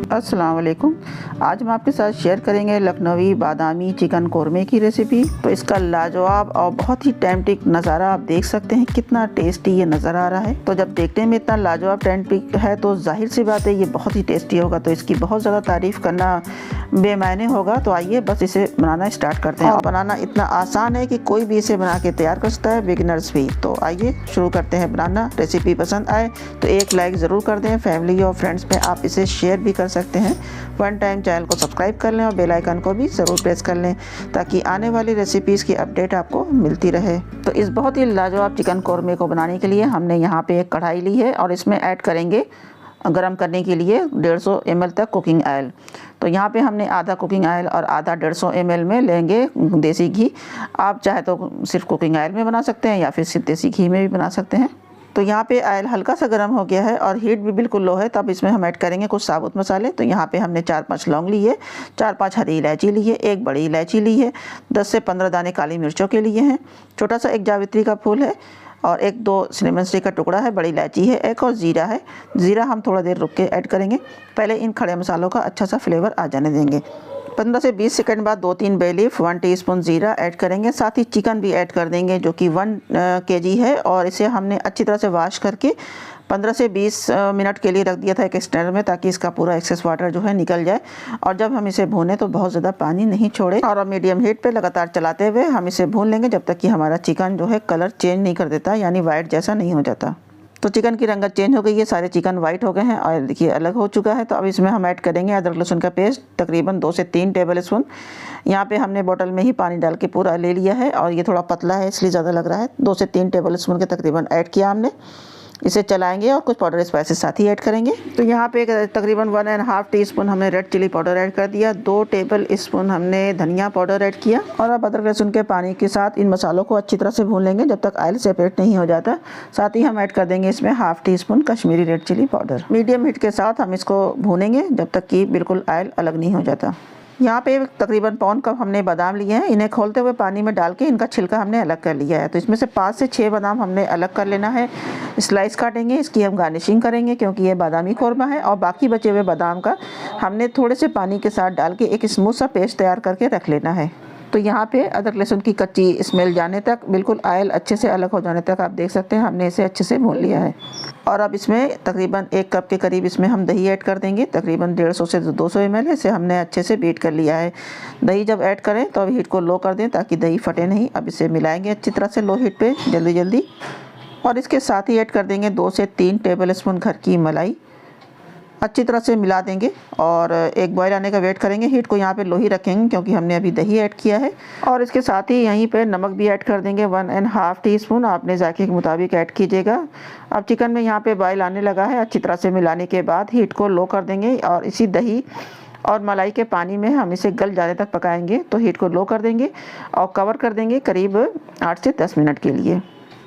अस्सलाम वालेकुम। आज हम आपके साथ शेयर करेंगे लखनवी बादामी चिकन कोरमे की रेसिपी। तो इसका लाजवाब और बहुत ही टेम्पटिंग नज़ारा आप देख सकते हैं, कितना टेस्टी ये नज़र आ रहा है। तो जब देखने में इतना लाजवाब टेम्पटिंग है तो जाहिर सी बात है ये बहुत ही टेस्टी होगा। तो इसकी बहुत ज़्यादा तारीफ़ करना बेमायने होगा। तो आइए बस इसे बनाना स्टार्ट करते हैं। और बनाना इतना आसान है कि कोई भी इसे बना के तैयार कर सकता है, बिगिनर्स भी। तो आइए शुरू करते हैं बनाना। रेसिपी पसंद आए तो एक लाइक ज़रूर कर दें। फैमिली और फ्रेंड्स में आप इसे शेयर भी कर सकते हैं। वन टाइम चैनल को सब्सक्राइब कर लें और बेल आइकन को भी ज़रूर प्रेस कर लें ताकि आने वाली रेसिपीज़ की अपडेट आपको मिलती रहे। तो इस बहुत ही लाजवाब चिकन कोरमे को बनाने के लिए हमने यहाँ पे एक कढ़ाई ली है और इसमें ऐड करेंगे गरम करने के लिए 150 ml तक कुकिंग ऑयल। तो यहाँ पे हमने आधा कुकिंग ऑयल और आधा 150 ml में लेंगे देसी घी। आप चाहे तो सिर्फ कुकिंग ऑयल में बना सकते हैं या फिर सिर्फ देसी घी में भी बना सकते हैं। तो यहाँ पे ऑयल हल्का सा गर्म हो गया है और हीट भी बिल्कुल लो है। तब इसमें हम ऐड करेंगे कुछ साबुत मसाले। तो यहाँ पे हमने 4-5 लौंग ली है, 4-5 हरी इलायची ली है, एक बड़ी इलायची ली है, 10 से 15 दाने काली मिर्चों के लिए हैं, छोटा सा एक जावित्री का फूल है और 1-2 सिनेमन स्टिक का टुकड़ा है, बड़ी इलायची है एक, और ज़ीरा है। ज़ीरा हम थोड़ा देर रुक के ऐड करेंगे। पहले इन खड़े मसालों का अच्छा सा फ्लेवर आ जाने देंगे। 15 से 20 सेकंड बाद 2-3 बे लीफ, 1 टीस्पून ज़ीरा ऐड करेंगे। साथ ही चिकन भी ऐड कर देंगे जो कि 1 kg है और इसे हमने अच्छी तरह से वॉश करके 15 से 20 मिनट के लिए रख दिया था एक स्ट्रेनर में ताकि इसका पूरा एक्सेस वाटर जो है निकल जाए। और जब हम इसे भूनें तो बहुत ज़्यादा पानी नहीं छोड़े और मीडियम हीट पे लगातार चलाते हुए हम इसे भून लेंगे जब तक कि हमारा चिकन जो है कलर चेंज नहीं कर देता, यानी वाइट जैसा नहीं हो जाता। तो चिकन की रंगत चेंज हो गई है, सारे चिकन वाइट हो गए हैं और देखिए अलग हो चुका है। तो अब इसमें हम ऐड करेंगे अदरक लहसुन का पेस्ट, तकरीबन 2 से 3 टेबल स्पून। यहाँ पे हमने बोतल में ही पानी डाल के पूरा ले लिया है और ये थोड़ा पतला है इसलिए ज़्यादा लग रहा है। 2 से 3 टेबल स्पून के तकरीबन ऐड किया हमने। इसे चलाएंगे और कुछ पाउडर स्पाइसेस साथ ही ऐड करेंगे। तो यहाँ पे तकरीबन 1.5 टीस्पून हमने रेड चिली पाउडर ऐड कर दिया, 2 टेबल स्पून हमने धनिया पाउडर ऐड किया। और अब अदरक लहसुन के पानी के साथ इन मसालों को अच्छी तरह से भून लेंगे जब तक ऑयल सेपरेट नहीं हो जाता। साथ ही हम ऐड कर देंगे इसमें 1/2 teaspoon Kashmiri red chilli powder. Medium heat के साथ हम इसको भूनेंगे जब तक कि बिल्कुल ऑयल अलग नहीं हो जाता। यहाँ पे तकरीबन 1 कप हमने बादाम लिए हैं। इन्हें खोलते हुए पानी में डाल के इनका छिलका हमने अलग कर लिया है। तो इसमें से 5 से 6 बादाम हमने अलग कर लेना है। स्लाइस काटेंगे, इसकी हम गार्निशिंग करेंगे क्योंकि ये बादामी कोरमा है। और बाकी बचे हुए बादाम का हमने थोड़े से पानी के साथ डाल के एक स्मूथ सा पेस्ट तैयार करके रख लेना है। तो यहाँ पे अदरक लहसुन की कच्ची स्मेल जाने तक, बिल्कुल ऑयल अच्छे से अलग हो जाने तक आप देख सकते हैं हमने इसे अच्छे से भून लिया है। और अब इसमें तकरीबन 1 कप के करीब इसमें हम दही ऐड कर देंगे, तकरीबन 150 से 200 ml। इसे हमने अच्छे से बीट कर लिया है। दही जब ऐड करें तो अब हीट को लो कर दें ताकि दही फटे नहीं। अब इसे मिलाएंगे अच्छी तरह से लो हीट पे जल्दी। और इसके साथ ही ऐड कर देंगे 2 से 3 टेबल स्पून घर की मलाई। अच्छी तरह से मिला देंगे और एक बॉयल आने का वेट करेंगे। हीट को यहाँ पे लो ही रखेंगे क्योंकि हमने अभी दही ऐड किया है। और इसके साथ ही यहीं पे नमक भी ऐड कर देंगे, 1.5 टीस्पून। आपने जायके के मुताबिक ऐड कीजिएगा। अब चिकन में यहाँ पे बॉयल आने लगा है। अच्छी तरह से मिलाने के बाद हीट को लो कर देंगे और इसी दही और मलाई के पानी में हम इसे गल जाने तक पकाएंगे। तो हीट को लो कर देंगे और कवर कर देंगे करीब 8 से 10 मिनट के लिए।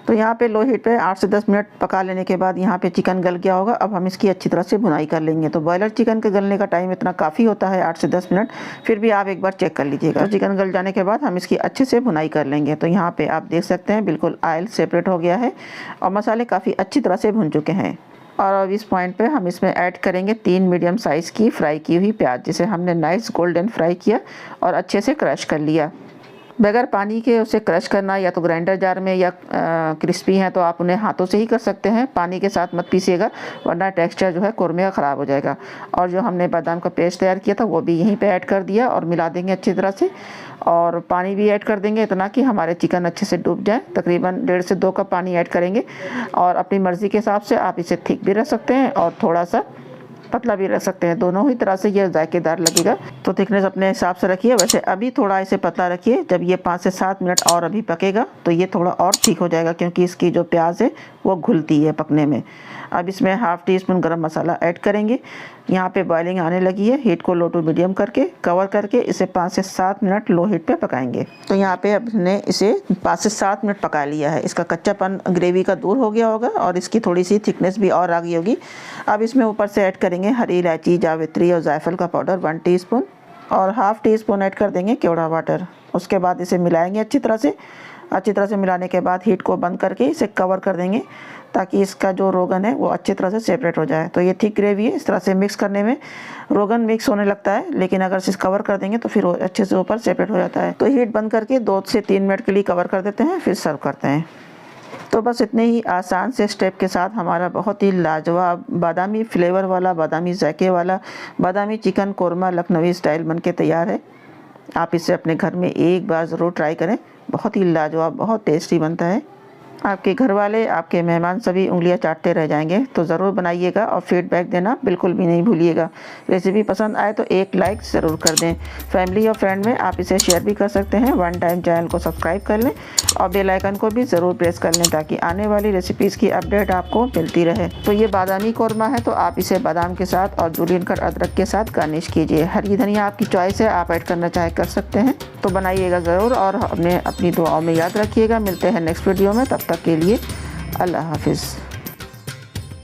तो यहाँ पे लो हीट पे 8 से 10 मिनट पका लेने के बाद यहाँ पे चिकन गल गया होगा। अब हम इसकी अच्छी तरह से भुनाई कर लेंगे। तो बॉयलर चिकन के गलने का टाइम इतना काफ़ी होता है 8 से 10 मिनट, फिर भी आप एक बार चेक कर लीजिएगा। तो चिकन गल जाने के बाद हम इसकी अच्छे से भुनाई कर लेंगे। तो यहाँ पे आप देख सकते हैं बिल्कुल ऑयल सेपरेट हो गया है और मसाले काफ़ी अच्छी तरह से भुन चुके हैं। और अब इस पॉइंट पे हम इसमें ऐड करेंगे 3 मीडियम साइज़ की फ्राई की हुई प्याज, जिसे हमने नाइस गोल्डन फ्राई किया और अच्छे से क्रश कर लिया। बगैर पानी के उसे क्रश करना या तो ग्राइंडर जार में, या क्रिस्पी हैं तो आप उन्हें हाथों से ही कर सकते हैं। पानी के साथ मत पीसिएगा वरना टेक्सचर जो है कोरमे का ख़राब हो जाएगा। और जो हमने बादाम का पेस्ट तैयार किया था वो भी यहीं पे ऐड कर दिया और मिला देंगे अच्छी तरह से। और पानी भी ऐड कर देंगे इतना कि हमारे चिकन अच्छे से डूब जाए। तकरीबन 1.5 से 2 कप पानी ऐड करेंगे और अपनी मर्ज़ी के हिसाब से आप इसे थिक भी रख सकते हैं और थोड़ा सा पतला भी रख सकते हैं। दोनों ही तरह से ये जायकेदार लगेगा। तो थिकनेस अपने हिसाब से रखिए। वैसे अभी थोड़ा इसे पतला रखिए। जब ये 5 से 7 मिनट और अभी पकेगा तो ये थोड़ा और ठीक हो जाएगा क्योंकि इसकी जो प्याज है वो घुलती है पकने में। अब इसमें 1/2 टीस्पून गरम मसाला ऐड करेंगे। यहाँ पे बॉइलिंग आने लगी है। हीट को लो टू मीडियम करके कवर करके इसे 5 से 7 मिनट लो हीट पे पकाएंगे। तो यहाँ पे हमने इसे 5 से 7 मिनट पका लिया है। इसका कच्चापन ग्रेवी का दूर हो गया होगा और इसकी थोड़ी सी थिकनेस भी और आ गई होगी। अब इसमें ऊपर से ऐड करेंगे हरी इलायची, जावित्री और जायफल का पाउडर 1 टीस्पून और 1/2 टीस्पून ऐड कर देंगे केवड़ा वाटर। उसके बाद इसे मिलाएंगे अच्छी तरह से। अच्छी तरह से मिलाने के बाद हीट को बंद करके इसे कवर कर देंगे ताकि इसका जो रोगन है वो अच्छी तरह से सेपरेट हो जाए। तो ये थिक ग्रेवी है, इस तरह से मिक्स करने में रोगन मिक्स होने लगता है, लेकिन अगर इसे कवर कर देंगे तो फिर वो अच्छे से ऊपर सेपरेट हो जाता है। तो हीट बंद करके 2 से 3 मिनट के लिए कवर कर देते हैं, फिर सर्व करते हैं। तो बस इतने ही आसान से स्टेप के साथ हमारा बहुत ही लाजवाब बादामी फ्लेवर वाला, बादामी जायके वाला बादामी चिकन कोरमा लखनवी स्टाइल बनके तैयार है। आप इसे अपने घर में एक बार ज़रूर ट्राई करें, बहुत ही लाजवाब, बहुत टेस्टी बनता है। आपके घर वाले, आपके मेहमान सभी उंगलियां चाटते रह जाएंगे। तो ज़रूर बनाइएगा और फीडबैक देना बिल्कुल भी नहीं भूलिएगा। रेसिपी पसंद आए तो एक लाइक ज़रूर कर दें। फैमिली और फ्रेंड में आप इसे शेयर भी कर सकते हैं। वन टाइम चैनल को सब्सक्राइब कर लें और बेल आइकन को भी ज़रूर प्रेस कर लें ताकि आने वाली रेसिपीज़ की अपडेट आपको मिलती रहे। तो ये बादामी कोरमा है, तो आप इसे बादाम के साथ और जूलियन कट अदरक के साथ गार्निश कीजिए। हरी धनिया आपकी चॉइस है, आप ऐड करना चाहे कर सकते हैं। तो बनाइएगा ज़रूर और अपनी दुआओं में याद रखिएगा। मिलते हैं नेक्स्ट वीडियो में, तब तक के लिए अल्लाह हाफिज़।